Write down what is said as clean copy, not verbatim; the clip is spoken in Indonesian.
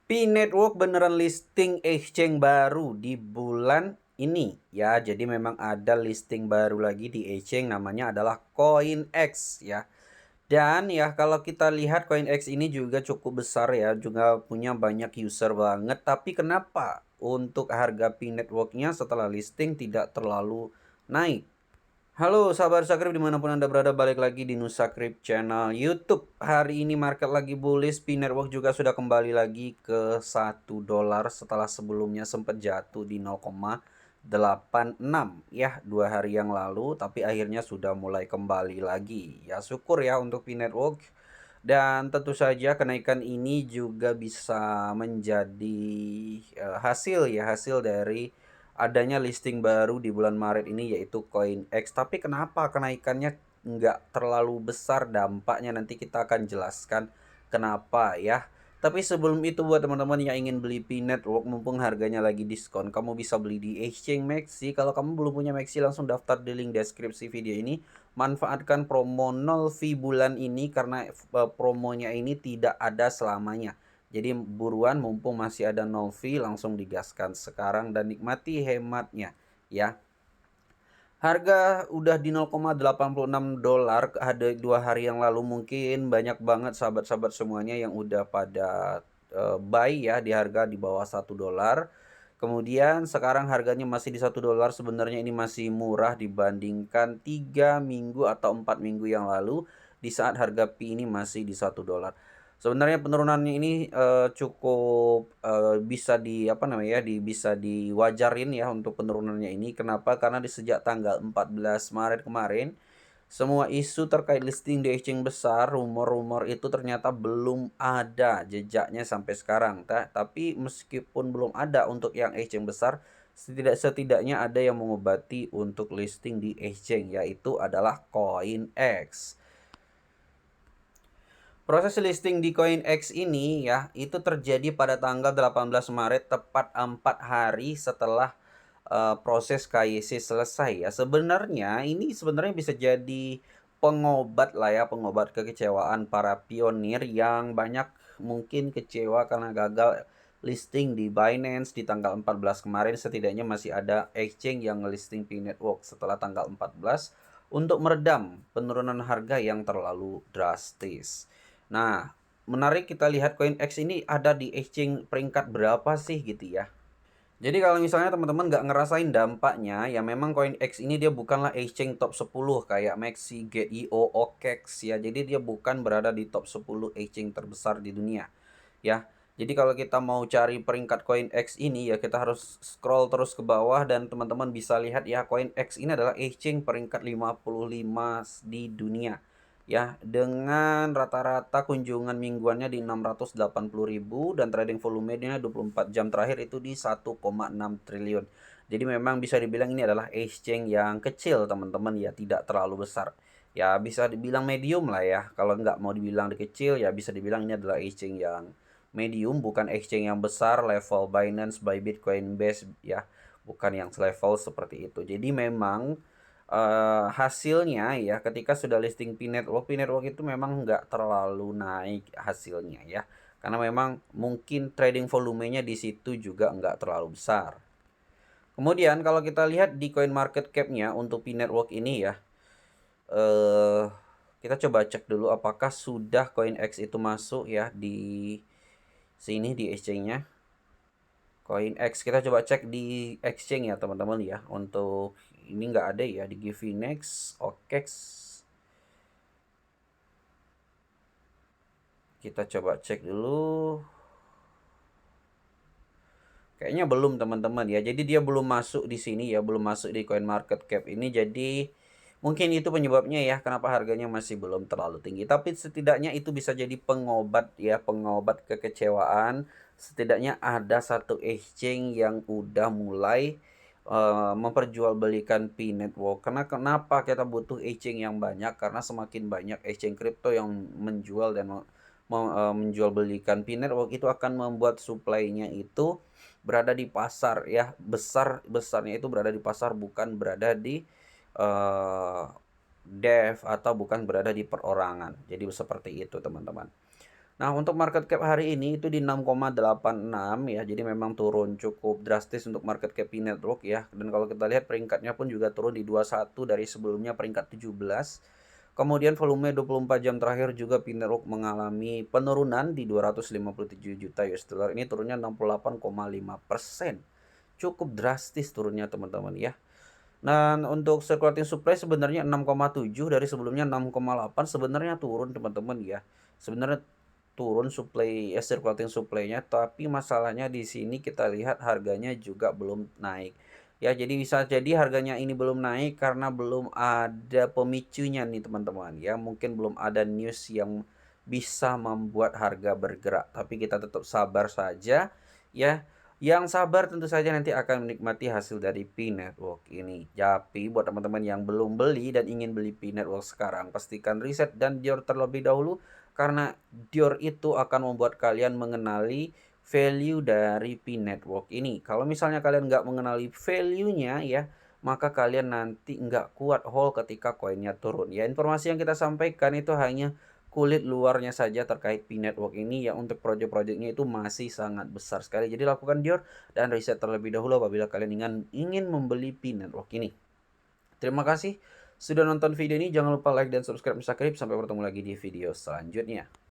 P-Network beneran listing exchange baru di bulan ini ya. Jadi memang ada listing baru lagi di exchange, namanya adalah CoinX ya. Dan ya kalau kita lihat CoinX ini juga cukup besar ya, juga punya banyak user banget. Tapi kenapa untuk harga P-Networknya setelah listing tidak terlalu naik? Halo sahabat Sakrip dimanapun Anda berada, balik lagi di Nusakrip channel YouTube. Hari ini market lagi bullish, P-Network juga sudah kembali lagi ke $1 setelah sebelumnya sempat jatuh di 0,86 ya 2 hari yang lalu, tapi akhirnya sudah mulai kembali lagi. Ya syukur ya untuk P-Network. Dan tentu saja kenaikan ini juga bisa menjadi hasil dari adanya listing baru di bulan Maret ini, yaitu CoinX. Tapi kenapa kenaikannya nggak terlalu besar dampaknya, nanti kita akan jelaskan kenapa ya. Tapi sebelum itu, buat teman-teman yang ingin beli P-Network mumpung harganya lagi diskon, kamu bisa beli di Exchange Maxi. Kalau kamu belum punya Maxi, langsung daftar di link deskripsi video ini. Manfaatkan promo 0 fee bulan ini karena promonya ini tidak ada selamanya. Jadi buruan mumpung masih ada 0 fee, langsung digaskan sekarang dan nikmati hematnya ya. Harga udah di $0,86 ada 2 hari yang lalu. Mungkin banyak banget sahabat-sahabat semuanya yang udah pada buy ya di harga di bawah $1. Kemudian sekarang harganya masih di $1. Sebenarnya ini masih murah dibandingkan 3 minggu atau 4 minggu yang lalu di saat harga Pi ini masih di $1. Sebenarnya penurunannya ini cukup bisa bisa diwajarin ya untuk penurunannya ini. Kenapa? Karena di sejak tanggal 14 Maret kemarin, semua isu terkait listing di exchange besar, rumor-rumor itu ternyata belum ada jejaknya sampai sekarang. Tapi meskipun belum ada untuk yang exchange besar, setidaknya ada yang mengobati untuk listing di exchange, yaitu adalah CoinX. Proses listing di CoinX ini ya, itu terjadi pada tanggal 18 Maret, tepat 4 hari setelah proses KYC selesai ya. Sebenarnya ini bisa jadi pengobat lah ya, pengobat kekecewaan para pionir yang banyak mungkin kecewa karena gagal listing di Binance di tanggal 14 kemarin. Setidaknya masih ada exchange yang listing P-Network setelah tanggal 14 untuk meredam penurunan harga yang terlalu drastis. Nah, menarik kita lihat CoinX ini ada di exchange peringkat berapa sih gitu ya. Jadi kalau misalnya teman-teman nggak ngerasain dampaknya, ya memang CoinX ini dia bukanlah exchange top 10 kayak Maxi, Get.io, OKEX ya. Jadi dia bukan berada di top 10 exchange terbesar di dunia ya. Jadi kalau kita mau cari peringkat CoinX ini ya, kita harus scroll terus ke bawah dan teman-teman bisa lihat ya, CoinX ini adalah exchange peringkat 55 di dunia ya, dengan rata-rata kunjungan mingguannya di 680.000 dan trading volumenya 24 jam terakhir itu di 1,6 triliun. Jadi memang bisa dibilang ini adalah exchange yang kecil teman-teman ya, tidak terlalu besar. Ya bisa dibilang medium lah ya. Kalau nggak mau dibilang kecil ya bisa dibilang ini adalah exchange yang medium, bukan exchange yang besar level Binance, Bybit, Coinbase ya. Bukan yang selevel seperti itu. Jadi memang hasilnya ya ketika sudah listing P-Network itu memang nggak terlalu naik hasilnya ya, karena memang mungkin trading volumenya di situ juga nggak terlalu besar. Kemudian kalau kita lihat di coin market cap-nya untuk P-Network ini ya, eh kita coba cek dulu apakah sudah CoinX itu masuk ya di sini di exchange-nya. CoinX kita coba cek di exchange ya teman-teman ya. Untuk ini nggak ada ya di Gifinex, OKEX. Kita coba cek dulu. Kayaknya belum teman-teman ya. Jadi dia belum masuk di sini ya, belum masuk di coin market cap ini. Jadi mungkin itu penyebabnya ya kenapa harganya masih belum terlalu tinggi. Tapi setidaknya itu bisa jadi pengobat ya, pengobat kekecewaan. Setidaknya ada satu exchange yang udah mulai memperjualbelikan P-Network. Karena kenapa kita butuh exchange yang banyak? Karena semakin banyak exchange crypto yang menjual dan menjual belikan P-Network, itu akan membuat supply-nya itu berada di pasar ya, besarnya itu berada di pasar, bukan berada di dev atau bukan berada di perorangan. Jadi seperti itu teman-teman. Nah, untuk market cap hari ini itu di 6,86 ya, jadi memang turun cukup drastis untuk market cap P-Network ya. Dan kalau kita lihat peringkatnya pun juga turun di 21 dari sebelumnya peringkat 17. Kemudian volume 24 jam terakhir juga P-Network mengalami penurunan di 257 juta US dollar. Ini turunnya 68,5%. Cukup drastis turunnya teman-teman ya. Dan untuk circulating supply sebenarnya 6,7 dari sebelumnya 6,8 sebenarnya turun teman-teman ya. Sebenarnya turun supply ya circulating supply-nya, tapi masalahnya di sini kita lihat harganya juga belum naik. Ya, jadi bisa jadi harganya ini belum naik karena belum ada pemicunya nih teman-teman ya. Mungkin belum ada news yang bisa membuat harga bergerak, tapi kita tetap sabar saja ya. Yang sabar tentu saja nanti akan menikmati hasil dari P-Network ini. Tapi buat teman-teman yang belum beli dan ingin beli P-Network sekarang, pastikan riset dan Dior terlebih dahulu karena Dior itu akan membuat kalian mengenali value dari P-Network ini. Kalau misalnya kalian nggak mengenali value-nya ya, maka kalian nanti nggak kuat hold ketika koinnya turun. Ya, informasi yang kita sampaikan itu hanya kulit luarnya saja terkait P-Network ini, yang untuk proyek-proyeknya itu masih sangat besar sekali. Jadi lakukan Dior dan riset terlebih dahulu apabila kalian ingin membeli P-Network ini. Terima kasih sudah nonton video ini. Jangan lupa like dan subscribe Sakrip. Sampai bertemu lagi di video selanjutnya.